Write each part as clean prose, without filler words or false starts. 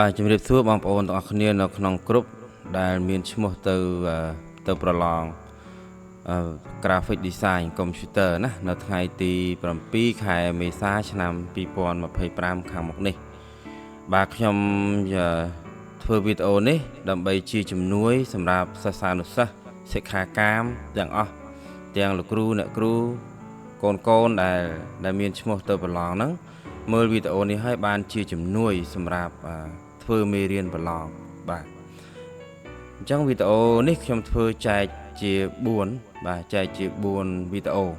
បាទជំរាបសួរបងប្អូនទាំងអស់គ្នានៅក្នុងក្រុមដែលមានឈ្មោះទៅប្រឡងgraphic design computer ណានៅថ្ងៃទី7ខែមេសាឆ្នាំ2025ខាងមុខនេះបាទខ្ញុំធ្វើវីដេអូនេះដើម្បីជាជំនួយសម្រាប់សិស្សានុសិស្សសិក្ខាកាមទាំងអស់ទាំងលោកគ្រូអ្នកគ្រូកូនដែលមានឈ្មោះទៅប្រឡងហ្នឹងមើលវីដេអូនេះឲ្យបានជាជំនួយសម្រាប់ធ្វើមេរៀនប្រឡងបាទអញ្ចឹងវីដេអូនេះខ្ញុំធ្វើចែកជា4បាទចែកជា4វីដេអូប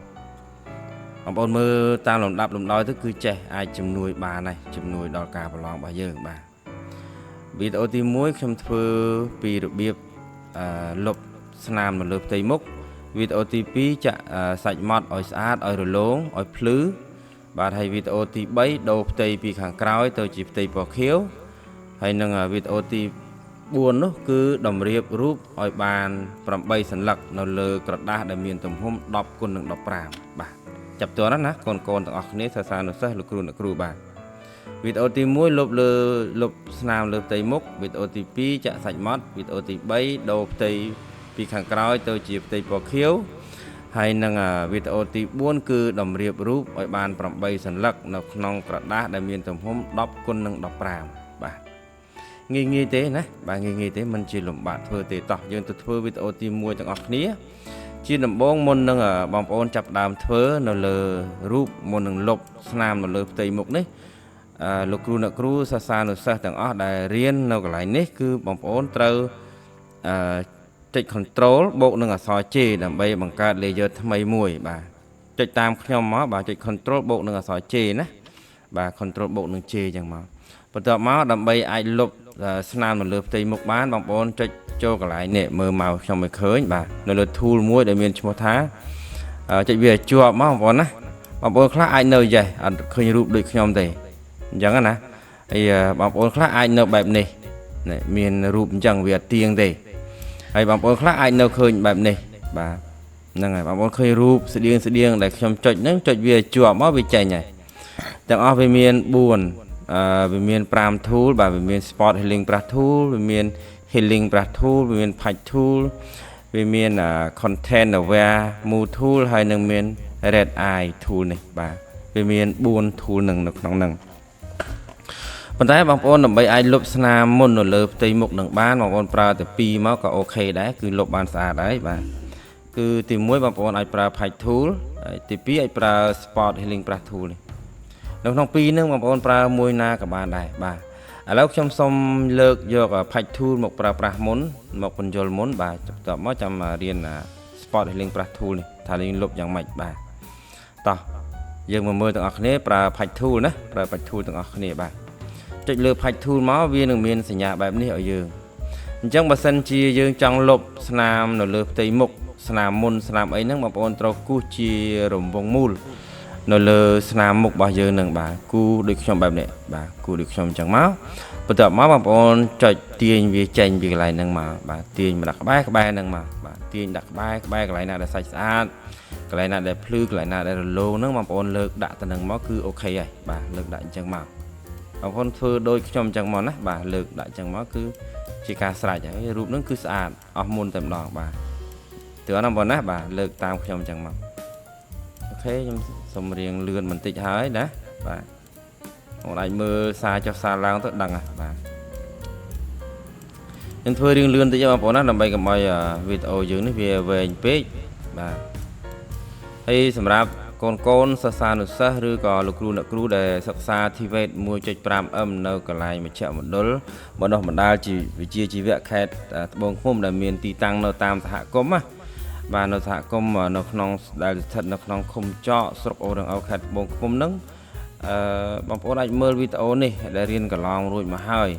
ងប្អូនមើលតាមលំដាប់លំដោយទៅគឺចេះអាចជំនួយបានហើយជំនួយដល់ការប្រឡងរបស់យើងបាទវីដេអូទី1ខ្ញុំធ្វើពីរបៀបលុបស្នាមនៅលើផ្ទៃមុខវីដេអូទី2ចាក់សាច់ម៉ត់ឲ្យស្អាតឲ្យរលោងឲ្យភ្លឺបាទហើយវីដេអូទី3ដូរផ្ទៃពីខាងក្រោយទៅជាផ្ទៃពណ៌ខៀវហើយនឹងវីដេអូទី4នោះគឺតម្រៀបរូបឲ្យបាន8សន្លឹកនៅលើក្រដាសដែលមានទំហំ10x15បាទចាប់ទាន់ណាកូនទាំងអស់គ្នាសិស្សានុសិស្សលោកគ្រូអ្នកគ្រូបាទវីដេអូទី1លុបស្នាមលើផ្ទៃមុខវីដេអូទី2ចាក់សាច់ម៉ត់វីដេអូទី3ដូរផ្ទៃពីខាងក្រោយទៅជាផ្ទៃពណ៌ខៀវហើយនឹងវីដេអូទី4គឺតម្រៀបរូបឲ្យបាន8សន្លឹកនៅក្នុងក្រដាសដែលមានទំហំ10x15បាទងាយទេណាបាទងាយទេមិនជាលំបាកធ្វើទេតោះយើងទៅធ្វើវីដេអូទី1ទាំងអស់គ្នាជាដំបូងមុននឹងបងប្អូនចាប់ដើមធ្វើនៅលើរូបមុននឹងលុបស្នាមនៅលើផ្ទៃមុខនេះលោកគ្រូអ្នកគ្រូសិស្សានុសិស្សទាំងអស់ដែលរៀននៅកន្លែងនេះគឺបងប្អូនត្រូវចុច Control បូកនឹងអក្សរ J ដើម្បីបង្កើត layer ថ្មីមួយបាទចុចតាមខ្ញុំមកបាទចុច Control បូកនឹងអក្សរ J ណាបាទ Control បូកនឹង J ចឹងមកបន្ទាប់មកដើម្បីអាចលុបស្នាមនៅលើផ្ទៃមុខបានបងប្អូនចុចចូលកន្លែងនេះមើលមកខ្ញុំមិនឃើញបាទនៅលើ tool មួយដែលមានឈ្មោះថាចុចវាជាប់មកបងប្អូនណាបងប្អូនខ្លះអាចនៅចេះអត់ឃើញរូបដូចខ្ញុំទេអញ្ចឹងណាហើយបងប្អូនខ្លះអាចនៅបែបនេះមានរូបអញ្ចឹងវាទៀងទេហើយបងប្អូនខ្លះអាចនៅឃើញបែបនេះបាទហ្នឹងហើយបងប្អូនឃើញរូបស្តៀងដែលខ្ញុំចុចហ្នឹងចុចវាជាប់មកវាចេញហើយទាំងអស់វាមាន4វាមាន5 tool បាទវាមាន spot healing brush tool វាមាន healing brush tool វាមាន patch tool វាមាន content aware move tool ហើយនឹងមាន red eye tool នេះបាទវាមាន4 tool នឹងនៅក្នុងហ្នឹងប៉ុន្តែបងប្អូនដើម្បីអាចលុបស្នាមមុននៅលើផ្ទៃមុខនឹងបានបងប្អូនប្រើតែ2មកក៏អូខេដែរគឺលុបបានស្អាតហើយបាទគឺទី1បងប្អូនអាចប្រើ patch tool ហើយទី2អាចប្រើ spot healing brush tool នេះនៅក្នុង2ហ្នឹងបងប្អូនប្រើមួយណាក៏បានដែរបាទឥឡូវខ្ញុំសូមលើកយក patch tool មកប្រើប្រាស់មុនមកបញ្យល់មុនបាទបន្ទាប់មកចាំរៀន spot healing brush tool នេះថាលេងលុបយ៉ាងម៉េចបាទតោះយើងមកមើលទាំងអស់គ្នាប្រើ patch tool ណាប្រើ patch tool ទាំងអស់គ្នាបាទចុចលើ patch tool មកវានឹងមានសញ្ញាបែបនេះឲ្យយើងអញ្ចឹងបើសិនជាយើងចង់លុបស្នាមនៅលើផ្ទៃមុខស្នាមមុនស្នាមអីហ្នឹងបងប្អូនត្រូវគូសជារង្វង់មូលនៅលើស្នាមមុខរបស់យើងនឹងបាទគូដូចខ្ញុំបែបនេះបាទគូដូចខ្ញុំអញ្ចឹងមកបន្ទាប់មកបងប្អូនចុចទាញវាចេញពីកន្លែងហ្នឹងមកបាទទាញមកដាក់ក្បែរហ្នឹងមកបាទទាញដាក់ក្បែរកន្លែងណាដែលសាច់ស្អាតកន្លែងណាដែលភ្លឺកន្លែងណាដែលរលោងហ្នឹងបងប្អូនលើកដាក់ទៅនឹងមកគឺអូខេហើយបាទលើកដាក់អញ្ចឹងមកបងប្អូនធ្វើដូចខ្ញុំអញ្ចឹងមកណាបាទលើកដាក់អញ្ចឹងមកគឺជាការស្រេចហើយរូបហ្នឹងគឺស្អាតអស់មុនតែម្ដងបាទទើបណាបងប្អូនណាបាទលើកតាមខ្ញុំអញ្ចឹងមកអូខេខ្ញុំសូមរៀងលឿនបន្តិចហើយណាបាទបងអាចមើលសារចុះសារឡើងទៅដឹងបាទខ្ញុំធ្វើរៀងលឿនតិចបងប្អូនណាដើម្បីកុំឲ្យវីដេអូយើងនេះវាវែងពេកបាទហើយសម្រាប់កូនសិស្សានុសិស្សឬក៏លោកគ្រូអ្នកគ្រូដែលសិក្សា TVET 1.5M នៅកន្លែងមជ្ឈមណ្ឌលបណ្ដុះបណ្ដាលវិជ្ជាជីវៈខេត្តត្បូងឃ្មុំដែលមានទីតាំងនៅតាមសហគមន៍ណាបាទនៅសហគមន៍នៅក្នុងដែលស្ថិតនៅក្នុងឃុំចកស្រុកអូររងអូខេត្តត្បូងឃ្មុំហ្នឹងបងប្អូនអាចមើលវីដេអូនេះដែលរៀនកន្លងរួចមកហើយ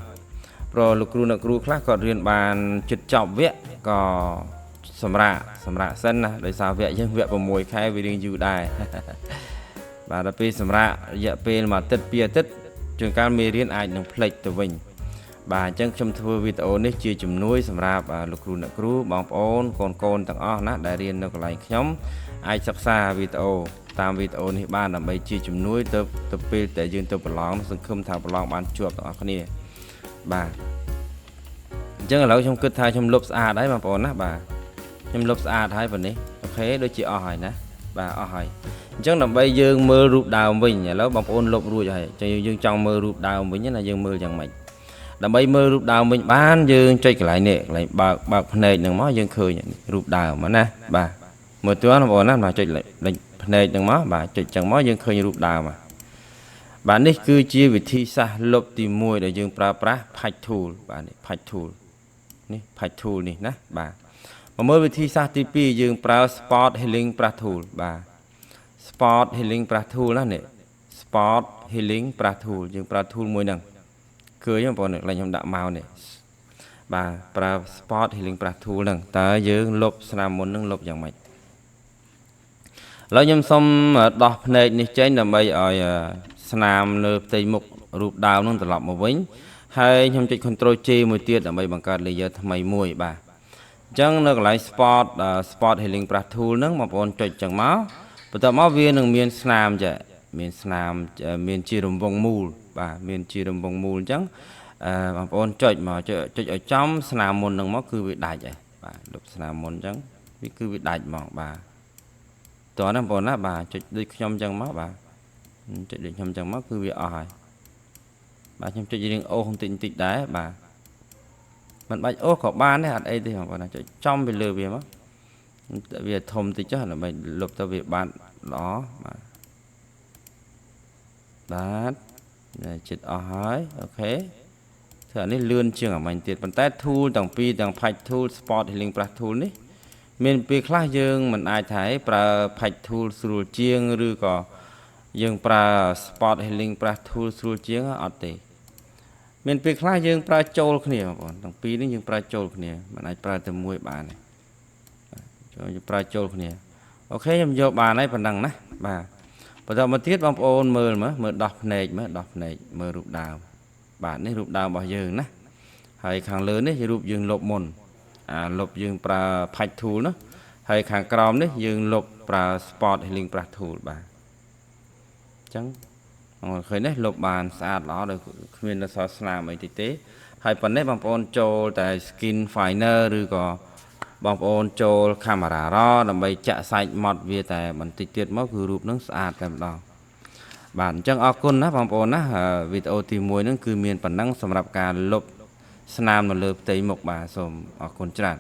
ព្រោះលោកគ្រូអ្នកគ្រូខ្លះគាត់រៀនបានជិតចប់វគ្គក៏សម្រាប់សិនណាដោយសារវគ្គយើងវគ្គ6ខែវារៀងយូរដែរបាទដល់ពេលសម្រាប់រយៈពេល1អាទិត្យ2អាទិត្យជួនកាលមេរៀនអាចនឹងភ្លេចទៅវិញបាទអញ្ចឹងខ្ញុំធ្វើវីដេអូនេះជាជំនួយសម្រាប់លោកគ្រូអ្នកគ្រូបងប្អូនកូនទាំងអស់ណាដែលរៀននៅកន្លែងខ្ញុំអាចសិក្សាវីដេអូតាមវីដេអូនេះបានដើម្បីជាជំនួយទៅពេលដែលយើងទៅប្រឡងសង្ឃឹមថាប្រឡងបានជាប់ទាំងអស់គ្នា បាទអញ្ចឹងឥឡូវខ្ញុំគិតថាខ្ញុំលុបស្អាតហើយបងប្អូនណាបាទខ្ញុំលុបស្អាតហើយប៉ុណ្នេះអូខេដូចជាអស់ហើយណាបាទអស់ហើយអញ្ចឹងដើម្បីយើងមើលរូបដើមវិញឥឡូវបងប្អូនលុបរួចហើយអញ្ចឹងយើងចង់មើលរូបដើមវិញណាយើងមើលយ៉ាងម៉េចដើម្បីមើលរូបដើមវិញបានយើងចុចកន្លែងនេះកន្លែងបើកភ្នែកហ្នឹងមកយើងឃើញរូបដើមណាបាទមើលតើបងប្អូនណាបាទចុចលេខភ្នែកហ្នឹងមកបាទចុចចឹងមកយើងឃើញរូបដើមបាទនេះគឺជាវិធីសាស្ត្រលុបទី1ដែលយើងប្រើប្រាស់ Patch Tool បាទនេះ Patch Tool នេះ Patch Tool នេះណាបាទមកមើលវិធីសាស្ត្រទី2យើងប្រើ Spot Healing Brush Tool បាទ Spot Healing Brush Tool ណានេះ Spot Healing Brush Tool យើងប្រើ tool មួយហ្នឹងឃើញបងប្អូនឡើងខ្ញុំដាក់មកនេះបាទប្រើ Spot Healing Brush Tool ហ្នឹងតើយើងលុបស្នាមមុនហ្នឹងលុបយ៉ាងម៉េចឥឡូវខ្ញុំសុំដោះភ្នែកនេះចេញដើម្បីឲ្យស្នាមលើផ្ទៃមុខរូបដើមហ្នឹងត្រឡប់មកវិញហើយខ្ញុំចុច Ctrl J មួយទៀតដើម្បីបង្កើត layer ថ្មីមួយបាទអញ្ចឹងនៅកន្លែង Spot Healing Brush Tool ហ្នឹងបងប្អូនចុចចឹងមកបន្ទាប់មកវានឹងមានស្នាមចាមានស្នាមមានជារង្វង់មូលបាទមានជារង្វង់មូលអញ្ចឹងបងប្អូនចុចមកចុចឲ្យចំស្នាមមុនហ្នឹងមកគឺវាដាច់ហើយបាទលុបស្នាមមុនអញ្ចឹងវាគឺវាដាច់ហ្មងបាទតោះណាបងប្អូនណាបាទចុចដូចខ្ញុំអញ្ចឹងមកបាទចុចដូចខ្ញុំអញ្ចឹងមកគឺវាអស់ហើយបាទខ្ញុំចុចរៀងអូសបន្តិចដែរបាទមិនបាច់អូសក៏បានដែរអត់អីទេបងប្អូនណាចុចចំពីលើវាមកវាធំតិចចុះដើម្បីលុបទៅវាបានល្អបាទចិត្តអស់ហើយអូខេធ្វើអានេះលឿនជាងអាមាញ់ទៀតប៉ុន្តែ tool ទាំងពីរទាំង Patch Tool Spot Healing Brush Tool នេះមានពេលខ្លះយើងមិនអាចថាប្រើ Patch Tool ស្រួលជាងឬក៏យើងប្រើ Spot Healing Brush Tool ស្រួលជាងអត់ទេមានពេលខ្លះយើងប្រើចូលគ្នាបងប្អូនទាំងពីរនេះយើងប្រើចូលគ្នាមិនអាចប្រើតែមួយបានទេយើងប្រើចូលគ្នាអូខេខ្ញុំយកបានហើយប៉ុណ្ណឹងណាបាទបន្តមកទៀតបងប្អូនមើលដោះភ្នែកមើលរូបដើមបាទនេះរូបដើមរបស់យើងណាហើយខាងលើនេះរូបយើងលុបមុនលុបយើងប្រើ Patch Tool ណាហើយខាងក្រោមនេះយើងលុបប្រើ Spot Healing Brush Tool បាទអញ្ចឹងឃើញនេះលុបបានស្អាតល្អដោយគ្មានសល់ស្នាមអីតិចទេហើយប៉ុណ្ណេះបងប្អូនចូលតែ Skin Finer ឬក៏បងប្អូនចូល Camera Raw ដើម្បីចាក់សាច់ម៉ត់វាតែបន្តិចទៀតមកគឺរូបនឹងស្អាតតែម្ដងបាទអញ្ចឹងអរគុណណាបងប្អូនណាវីដេអូទី1ហ្នឹងគឺមានប៉ុណ្ណឹងសម្រាប់ការលុបស្នាមនៅលើផ្ទៃមុខបាទសូមអរគុណច្រើន